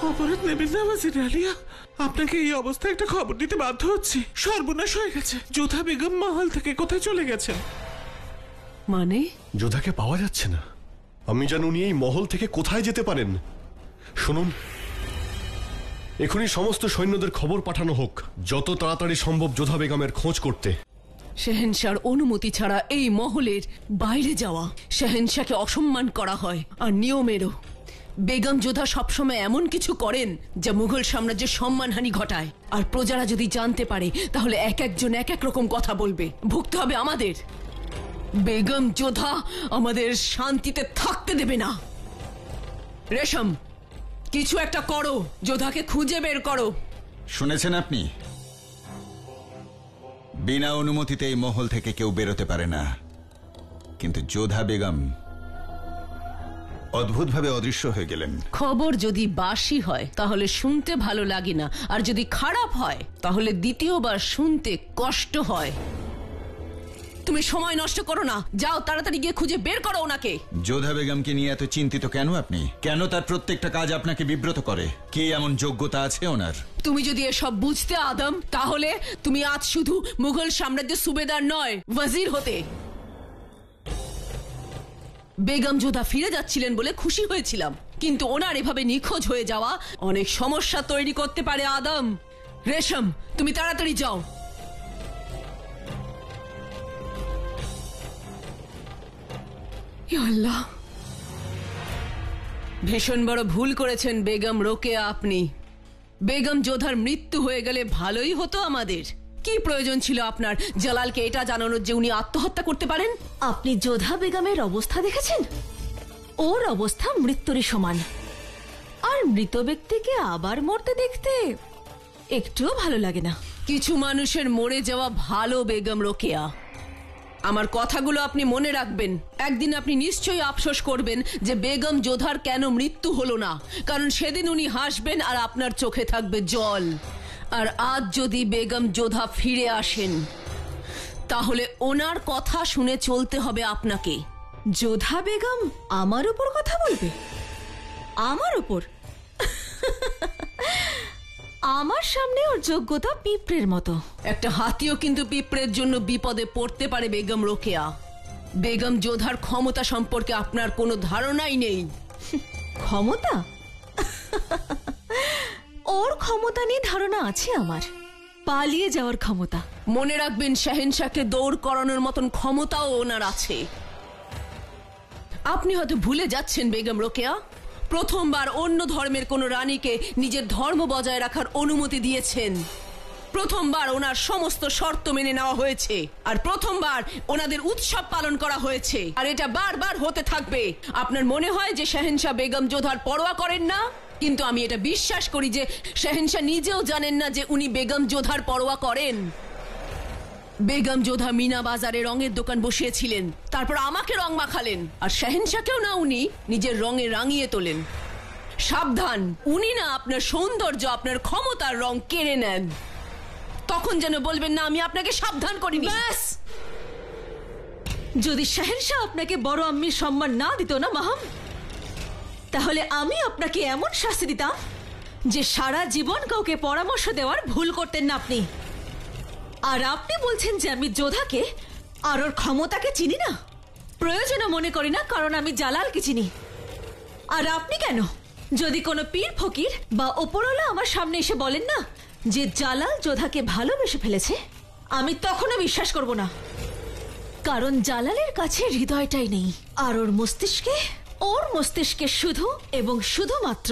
অপরাধ নেবেন না ওয়াজির আলিয়া, আপনাকে এই অবস্থায় একটা খবর দিতে বাধ্য হচ্ছি। সর্বনাশ হয়ে গেছে। যোধা বেগম মহল থেকে কোথায় চলে গেছেন? মানে যোধাকে পাওয়া যাচ্ছে না। আমি জানি উনি এই মহল থেকে কোথায় যেতে পারেন। শুনুন, এখনই সমস্ত সৈন্যদের খবর পাঠানো হোক, যত তাড়াতাড়ি সম্ভব যোধা বেগমের খোঁজ করতে। শাহেনশাহর অনুমতি ছাড়া এই মহলের বাইরে যাওয়া শাহেনশাহকে অসম্মান করা হয়, আর নিয়মেরও। বেগম যোধা সবসময় এমন কিছু করেন যা মুঘল সাম্রাজ্যের সম্মানহানি ঘটায়, আর প্রজারা যদি জানতে পারে তাহলে এক একজন এক এক রকম কথা বলবে। ভুগতে হবে আমাদের। বেগম যোধা আমাদের শান্তিতে থাকতে দেবে না। রেশম, কিছু একটা করো, যোধাকে খুঁজে বের করো। শুনেছেন আপনি? বিনা অনুমতিতে এই মহল থেকে কেউ বেরোতে পারে না, কিন্তু যোধা বেগম অদ্ভুতভাবে অদৃশ্য হয়ে গেলেন। খবর যদি বাসি হয় তাহলে শুনতে ভালো লাগে না, আর যদি খারাপ হয় তাহলে দ্বিতীয়বার শুনতে কষ্ট হয়। তুমি সময় নষ্ট করো না, যাও তাড়াতাড়ি গিয়ে খুঁজে বের করো ওনাকে। যোধা বেগমকে নিয়ে এত চিন্তিত কেন আপনি? কেন তার প্রত্যেকটা কাজ আপনাকে বিব্রত করে? কি এমন যোগ্যতা আছে ওনার? তুমি যদি এসব বুঝতে আদম, তাহলে তুমি আজ শুধু মুঘল সাম্রাজ্যের সুবেদার নয়, ওয়াজির হতে। বেগম যোধা ফিরে যাচ্ছিলেন বলে খুশি হয়েছিলাম, কিন্তু ওনার এভাবে নিখোঁজ হয়ে যাওয়া অনেক সমস্যা তৈরি করতে পারে আদম। রেশম, তুমি তাড়াতাড়ি যাও। ইয়া আল্লাহ, ভীষণ বড় ভুল করেছেন বেগম রোকেয়া আপনি। বেগম যোধার মৃত্যু হয়ে গেলে ভালোই হতো আমাদের। কি প্রয়োজন ছিল আপনার জালালকে এটা জানানোর যে উনি আত্মহত্যা করতে পারেন? আপনি যোধা বেগমের অবস্থা দেখেছেন? ওর অবস্থা মৃত্যুরই সমান, আর মৃত ব্যক্তিকে আবার মরতে দেখতে একটুও ভালো লাগে না। কিছু মানুষের মরে যাওয়া ভালো বেগম রোকেয়া। আমার কথাগুলো আপনি মনে রাখবেন। একদিন আপনি নিশ্চয়ই আফসোস করবেন যে বেগম যোধার কেন মৃত্যু হলো না, কারণ সেদিন উনি হাসবেন আর আপনার চোখে থাকবে জল। আর আজ যদি বেগম যোধা ফিরে আসেন, তাহলে ওনার কথা শুনে চলতে হবে আপনাকে। যোধা বেগম আমার উপর কথা বলবে? আমার উপর? আমার সামনে ওর যোগ্যতা পিঁপড়ের মতো। একটা হাতিও কিন্তু পিঁপড়ের জন্য বিপদে পড়তে পারে বেগম রোকেয়া। বেগম যোধার ক্ষমতা সম্পর্কে আপনার কোনো ধারণাই নেই। ক্ষমতা? ওর ক্ষমতা নিয়ে ধারণা আছে আমার। পালিয়ে যাওয়ার ক্ষমতা। মনে রাখবেন, শাহেনশাহকে দৌড় করানোর মতন ক্ষমতাও ওনার আছে। আপনি হয়তো ভুলে যাচ্ছেন বেগম রোকেয়া, প্রথমবার অন্য ধর্মের কোন রানীকে নিজের ধর্ম বজায় রাখার অনুমতি দিয়েছেন। প্রথমবার ওনার সমস্ত শর্ত মেনে নেওয়া হয়েছে, আর প্রথমবার ওনাদের উৎসব পালন করা হয়েছে, আর এটা বারবার হতে থাকবে। আপনার মনে হয় যে শাহেনশাহ বেগম যোধার পরোয়া করেন না, কিন্তু আমি এটা বিশ্বাস করি যে শাহেনশাহ নিজেও জানেন না যে উনি বেগম যোধার পরোয়া করেন। বেগম যোধা মিনা বাজারে রঙের দোকান বসিয়েছিলেন, তারপর আমাকে রং মাখালেন, আর শাহেনশাহকেও না উনি নিজের রঙে রাঙিয়ে তোলেন। সাবধান, উনি না আপনার সৌন্দর্য, আপনার ক্ষমতার রং কেড়ে নেন। তখন যেন বলবেন না আমি আপনাকে সাবধান করিনি। ব্যাস! যদি শাহেনশাহ আপনাকে বড় আম্মির সম্মান না দিত না মাহাম, তাহলে আমি আপনাকে এমন শাস্তি দিতাম যে সারা জীবন কাউকে পরামর্শ দেওয়ার ভুল করতেন না আপনি। আর আপনি বলছেন যে আমি যোধাকে আর ওর ক্ষমতাকে চিনি না, প্রয়োজনও মনে করি না, কারণ আমি জালালকে চিনি। আর আপনি কেন, যদি কোনো পীর ফকির বা ওপরওয়ালা আমার সামনে এসে বলেন না যে জালাল যোধাকে ভালোবেসে ফেলেছে, আমি তখনও বিশ্বাস করব না, কারণ জালালের কাছে হৃদয়টাই নেই। আর ওর মস্তিষ্কে শুধু এবং শুধুমাত্র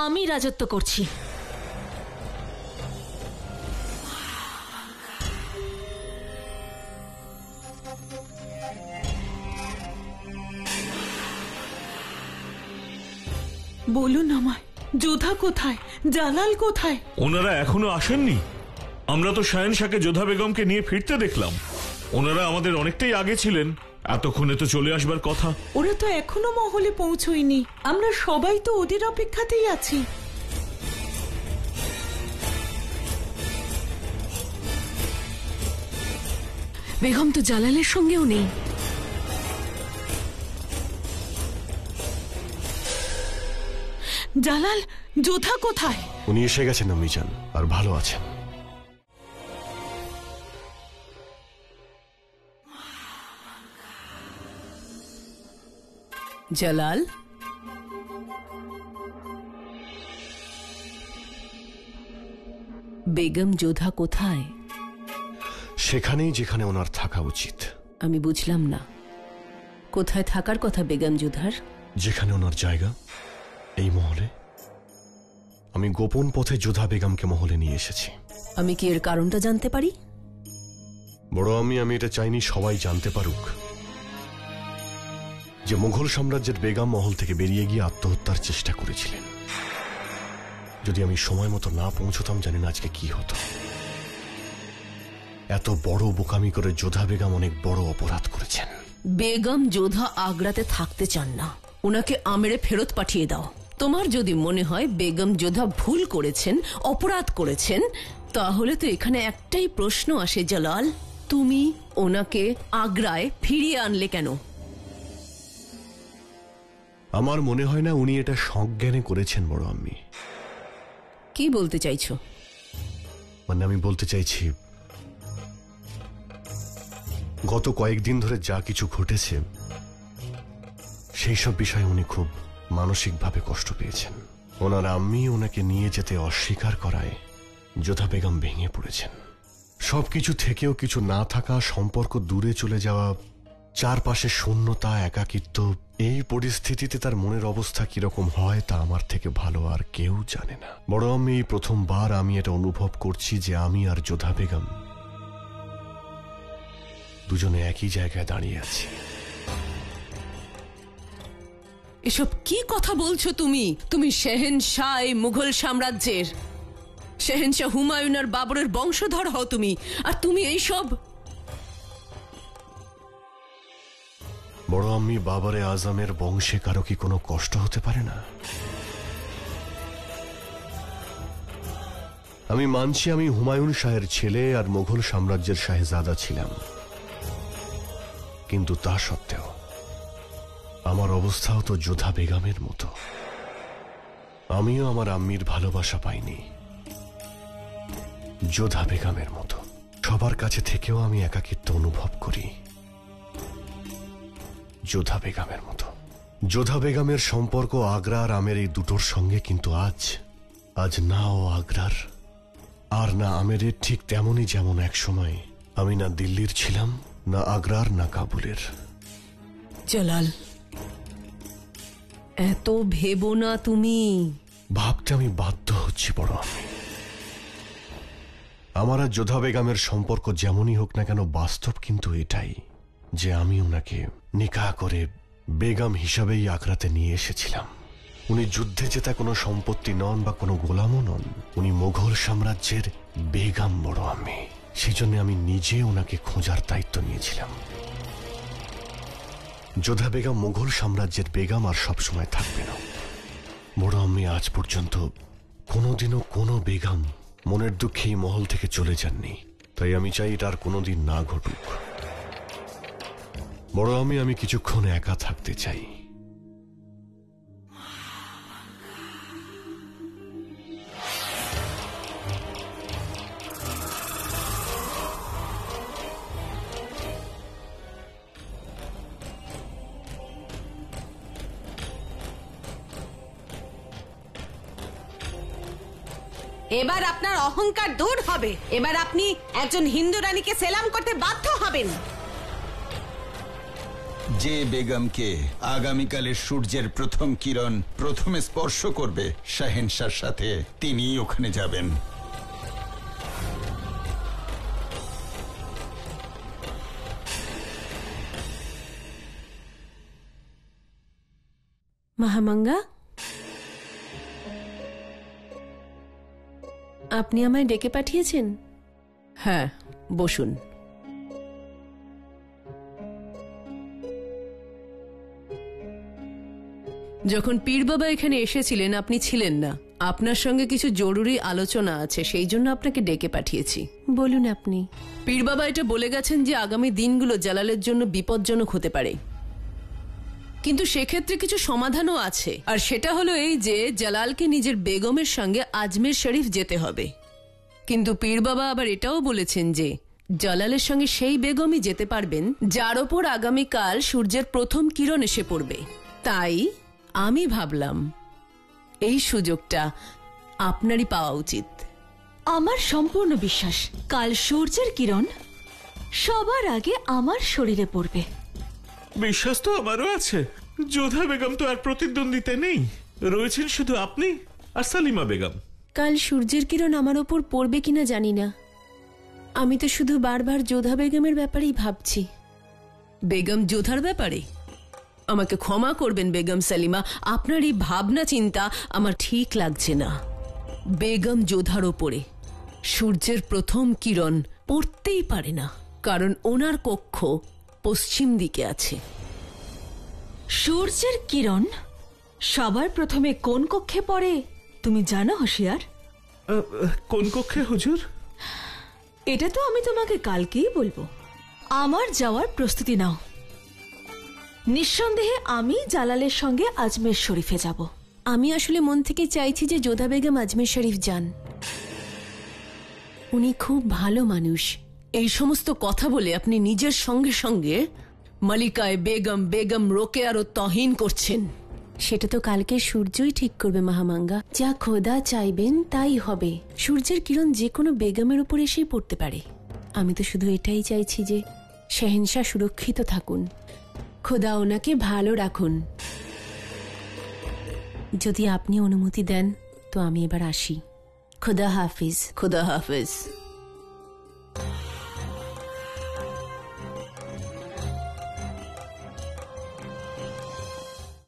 আমি রাজত্ব করছি। বলুন আমায়, যোধা কোথায়, জালাল কোথায়? ওনারা এখনো আসেননি। আমরা তো শাহেনশাহকে যোধা বেগমকে নিয়ে ফিরতে দেখলাম। ওনারা আমাদের অনেকটাই আগে ছিলেন, এতক্ষণে তো চলে আসবার কথা। ওরা তো এখনো মহলে পৌঁছয়নি। আমরা সবাই তো ওদের অপেক্ষাতেই আছি। বেগম তো জালালের সঙ্গেও নেই। জালাল, যোধা কোথায়? উনি এসে গেছেন আম্মিজান, আর ভালো আছেন। জালাল, বেগম যোধা কোথায়? সেখানেই যেখানে ওনার থাকা উচিত। আমি বুঝলাম না, কোথায় থাকার কথা বেগম যোধার? যেখানে ওনার জায়গা, এই মহলে। আমি গোপন পথে যোধা বেগমকে মহলে নিয়ে এসেছি। আমি কি এর কারণটা জানতে পারি? বড় আমি এটা চাইনি সবাই জানতে পারুক যে মুঘল সাম্রাজ্যের বেগম মহল থেকে বেরিয়ে গিয়ে আত্মহত্যার চেষ্টা করেছিলেন। যদি আমি সময় মতো না পৌঁছতাম, জানি না আজকে কি হতো। এত বড় বোকামি করে যোধা বেগম অনেক বড় অপরাধ করেছেন। বেগম যোধা আগ্রাতে থাকতে চান না, ওনাকে আমেরে ফেরত পাঠিয়ে দাও। তোমার যদি মনে হয় বেগম যোধা ভুল করেছেন, অপরাধ করেছেন, তাহলে তো এখানে একটাই প্রশ্ন আসে জালাল, তুমি ওনাকে আগ্রায় ফিরিয়ে আনলে কেন? আমার মনে হয় না উনি এটা সজ্ঞানে করেছেন বড় আম্মি। কি বলতে চাইছো? মানে আমি বলতে চাইছি, গত কয়েকদিন ধরে যা কিছু ঘটেছে সেই সব বিষয়ে উনি খুব মানসিকভাবে কষ্ট পেয়েছেন। ওনার আম্মি ওনাকে নিয়ে যেতে অস্বীকার করায় যোধা বেগম ভেঙে পড়েছেন। সবকিছু থেকেও কিছু না থাকা, সম্পর্ক দূরে চলে যাওয়া, চারপাশে শূন্যতা, একাকিত্ব, এই পরিস্থিতিতে তার মনের অবস্থা কিরকম হয় তা আমার থেকে ভালো আর কেউ জানে না। বড় আম্মি, এই প্রথমবার আমি এটা অনুভব করছি যে আমি আর যোধা বেগম দুজনে একই জায়গায় দাঁড়িয়ে আছি। এসব কি কথা বলছো তুমি? তুমি শেহেনশাহ এই মুঘল সাম্রাজ্যের, শেহেনশাহ হুমায়ুন আর বাবরের বংশধর হও তুমি, আর তুমি এইসব। বড় আম্মি, বাবরে আজমের বংশে কারো কি কোনো কষ্ট হতে পারে না? আমি মানছি আমি হুমায়ুন শাহের ছেলে আর মুঘল সাম্রাজ্যের শাহজাদা ছিলাম, কিন্তু তা সত্ত্বেও আমার অবস্থাও তো যোধা বেগমের মতো। আমিও আমার আম্মির ভালোবাসা পাইনি যোধা বেগমের মতো। সবার কাছে থেকেও আমি একাকিত্ব অনুভব করি যোধা বেগমের মতো। যোধা বেগমের সম্পর্ক আগ্রা আর আমের এই দুটোর সঙ্গে, কিন্তু আজ না ও আগ্রার আর না আমেরের, ঠিক তেমনই যেমন এক সময় আমি না দিল্লির ছিলাম, না আগ্রার, না কাবুলের। জালাল, এত ভেবো না তুমি। ভাবতে আমি বাধ্য হচ্ছি বড় আমি। আমার আর যোধা বেগমের সম্পর্ক যেমনই হোক না কেন, বাস্তব কিন্তু এটাই যে আমি ওনাকে নিকাহ করে বেগম হিসাবেই আগ্রাতে নিয়ে এসেছিলাম। উনি যুদ্ধে জেতা কোনো সম্পত্তি নন বা কোনো গোলামও নন, উনি মুঘল সাম্রাজ্যের বেগম বড় আমি। সেই জন্য আমি নিজে ওনাকে খোঁজার দায়িত্ব নিয়েছিলাম। যোধা বেগম মুঘল সাম্রাজ্যের বেগম আর সবসময় থাকবে না বড় আমি। আজ পর্যন্ত কোনোদিনও কোনো বেগম মনের দুঃখে এই মহল থেকে চলে যাননি, তাই আমি চাই এটা আর কোনোদিন না ঘটুক। বড় আমি কিছুক্ষণ একা থাকতে চাই। এবার আপনার অহংকার দূর হবে। এবার আপনি একজন হিন্দু রানীকে সেলাম করতে বাধ্য হবেন। যে বেগমকে আগামীকালের সূর্যের প্রথম কিরণ প্রথমে স্পর্শ করবে শাহেনশাহর সাথে, তিনিই ওখানে যাবেন। মহামাঙ্গা, আপনি আমায় ডেকে পাঠিয়েছেন? হ্যাঁ, বসুন। যখন পীর বাবা এখানে এসেছিলেন আপনি ছিলেন না। আপনার সঙ্গে কিছু জরুরি আলোচনা আছে, সেই জন্য আপনাকে ডেকে পাঠিয়েছি। বলুন আপনি। পীর বাবা এটা বলে গেছেন যে আগামী দিনগুলো জালালের জন্য বিপজ্জনক হতে পারে। কিন্তু সেক্ষেত্রে কিছু সমাধানও আছে, আর সেটা হলো এই যে জালালকে নিজের বেগমের সঙ্গে আজমের শরীফ যেতে হবে। কিন্তু পীর বাবা আবার এটাও বলেছেন যে জালালের সঙ্গে সেই বেগমই যেতে পারবেন যার ওপর আগামীকাল সূর্যের প্রথম কিরণ এসে পড়বে। তাই আমি ভাবলাম এই সুযোগটা আপনারই পাওয়া উচিত। আমার সম্পূর্ণ বিশ্বাস কাল সূর্যের কিরণ সবার আগে আমার শরীরে পড়বে। বিশ্বাস তো আমারও আছে। যোধা বেগম তো আর প্রতিদ্বন্দ্বিতা নেই, রয়েছেন শুধু আপনি আর সালিমা বেগম। কাল সূর্যের কিরণ আমার ওপর পড়বে কিনা জানি না, আমি তো শুধু বারবার যোধা বেগমের ব্যাপারেই ভাবছি। বেগম যোধার ব্যাপারে? আমাকে ক্ষমা করবেন বেগম সালিমা, আপনার এই ভাবনা চিন্তা আমার ঠিক লাগছে না। বেগম যোধার ওপরে সূর্যের প্রথম কিরণ পড়তেই পারে না, কারণ ওনার কক্ষ পশ্চিম দিকে আছে। সূর্যের কিরণ সবার প্রথমে কোন কক্ষে পড়ে তুমি জানো হোশিয়ার? কোন কক্ষে হুজুর? এটা তো আমি তোমাকে কালকেই বলবো। আমার যাওয়ার প্রস্তুতি নাও। নিঃসন্দেহে আমি জালালের সঙ্গে আজমের শরীফে যাব। আমি আসলে মন থেকে চাইছি যে যোধা বেগম আজমের শরীফ যান। উনি খুব ভালো মানুষ। এই সমস্ত কথা বলে আপনি নিজের সঙ্গে সঙ্গে মালিকায় বেগম, বেগম রোকেয়ারও তহিন করছেন। সেটা তো কালকে সূর্যই ঠিক করবে মহামাঙ্গা। যা খোদা চাইবেন তাই হবে। সূর্যের কিরণ যে কোনো বেগমের উপর এসেই পড়তে পারে। আমি তো শুধু এটাই চাইছি যে শেহেনশাহ সুরক্ষিত থাকুন, খোদা ওনাকে ভালো রাখুন। যদি আপনি অনুমতি দেন তো আমি এবার আসি। খুদা হাফিজ। খুদা হাফিজ।